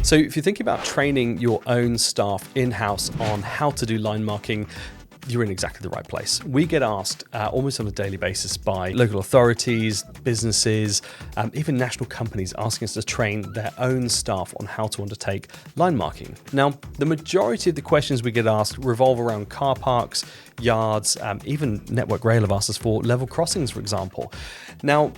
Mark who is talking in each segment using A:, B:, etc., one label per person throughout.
A: So if you're thinking about training your own staff in-house on how to do line marking, you're in exactly the right place. We get asked almost on a daily basis by local authorities, businesses, even national companies asking us to train their own staff on how to undertake line marking. Now, the majority of the questions we get asked revolve around car parks, yards, even Network Rail have asked us for level crossings, for example. Now,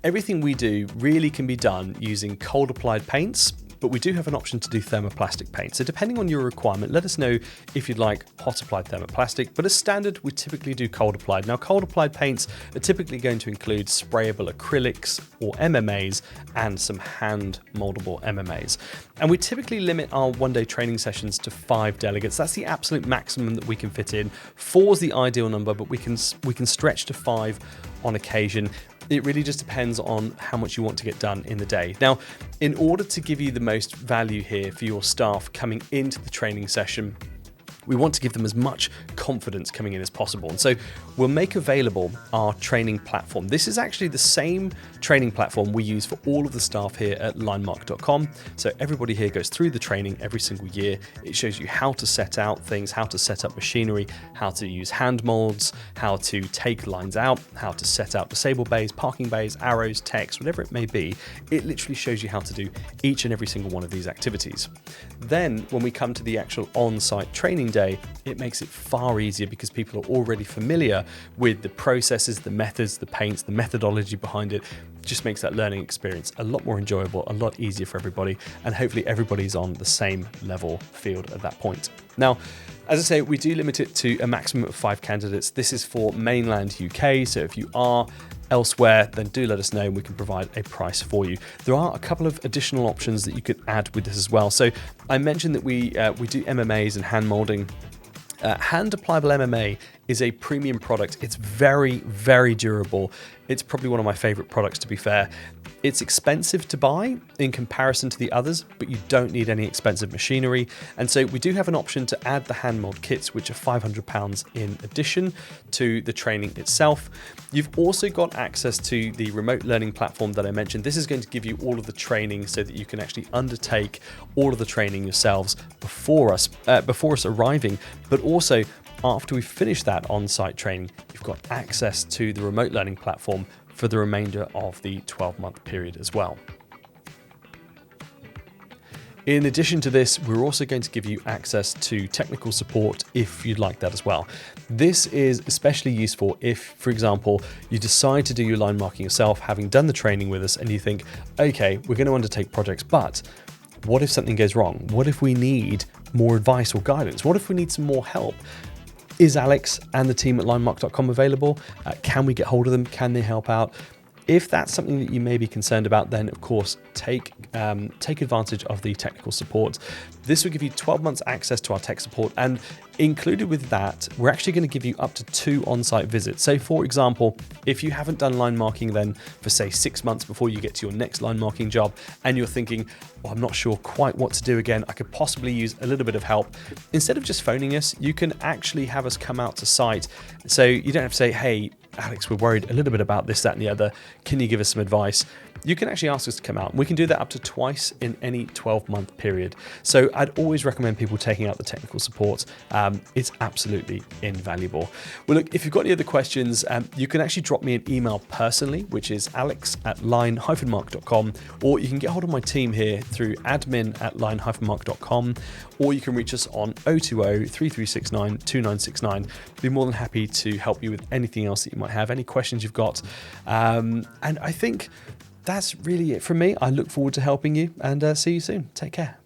A: everything we do really can be done using cold applied paints, but we do have an option to do thermoplastic paint. So depending on your requirement, let us know if you'd like hot applied thermoplastic, but as standard, we typically do cold applied. Now, cold applied paints are typically going to include sprayable acrylics or MMAs and some hand moldable MMAs. And we typically limit our one-day training sessions to 5 delegates. That's the absolute maximum that we can fit in. 4 is the ideal number, but we can stretch to 5 on occasion. It really just depends on how much you want to get done in the day. Now, in order to give you the most value here for your staff coming into the training session, we want to give them as much confidence coming in as possible. And so we'll make available our training platform. This is actually the same training platform we use for all of the staff here at linemark.com. So everybody here goes through the training every single year. It shows you how to set out things, how to set up machinery, how to use hand molds, how to take lines out, how to set out disable bays, parking bays, arrows, text, whatever it may be. It literally shows you how to do each and every single one of these activities. Then when we come to the actual on-site training day, it makes it far easier because people are already familiar with the processes, the methods, the paints, the methodology behind it. It just makes that learning experience a lot more enjoyable, a lot easier for everybody, and hopefully everybody's on the same level field at that point. Now, as I say, we do limit it to a maximum of 5 candidates. This is for mainland UK, so if you are elsewhere, then do let us know and we can provide a price for you. There are a couple of additional options that you could add with this as well. So I mentioned that we do MMAs and hand molding. Hand applicable MMA is a premium product. It's very, very durable. It's probably one of my favorite products, to be fair. It's expensive to buy in comparison to the others, but you don't need any expensive machinery. And so we do have an option to add the hand mold kits, which are £500 in addition to the training itself. You've also got access to the remote learning platform that I mentioned. This is going to give you all of the training so that you can actually undertake all of the training yourselves before us arriving, but also after we finish that on-site training, you've got access to the remote learning platform for the remainder of the 12-month period as well. In addition to this, we're also going to give you access to technical support if you'd like that as well. This is especially useful if, for example, you decide to do your line marking yourself, having done the training with us, and you think, okay, we're going to undertake projects, but what if something goes wrong? What if we need more advice or guidance? What if we need some more help? Is Alex and the team at linemark.com available? Can we get hold of them? Can they help out? If that's something that you may be concerned about, then of course take advantage of the technical support. This will give you 12 months access to our tech support, and included with that, we're actually going to give you up to 2 on-site visits. So for example, if you haven't done line marking then for say 6 months before you get to your next line marking job, and you're thinking, well, I'm not sure quite what to do again, I could possibly use a little bit of help. Instead of just phoning us, you can actually have us come out to site. So you don't have to say, hey, Alex, we're worried a little bit about this, that, and the other. Can you give us some advice? You can actually ask us to come out. We can do that up to twice in any 12-month period. So I'd always recommend people taking out the technical support. It's absolutely invaluable. Well, look, if you've got any other questions, you can actually drop me an email personally, which is alex@line-mark.com, or you can get hold of my team here through admin@line-mark.com, or you can reach us on 020-3369-2969. Be more than happy to help you with anything else that you might have, any questions you've got. And I think that's really it from me. I look forward to helping you, and see you soon. Take care.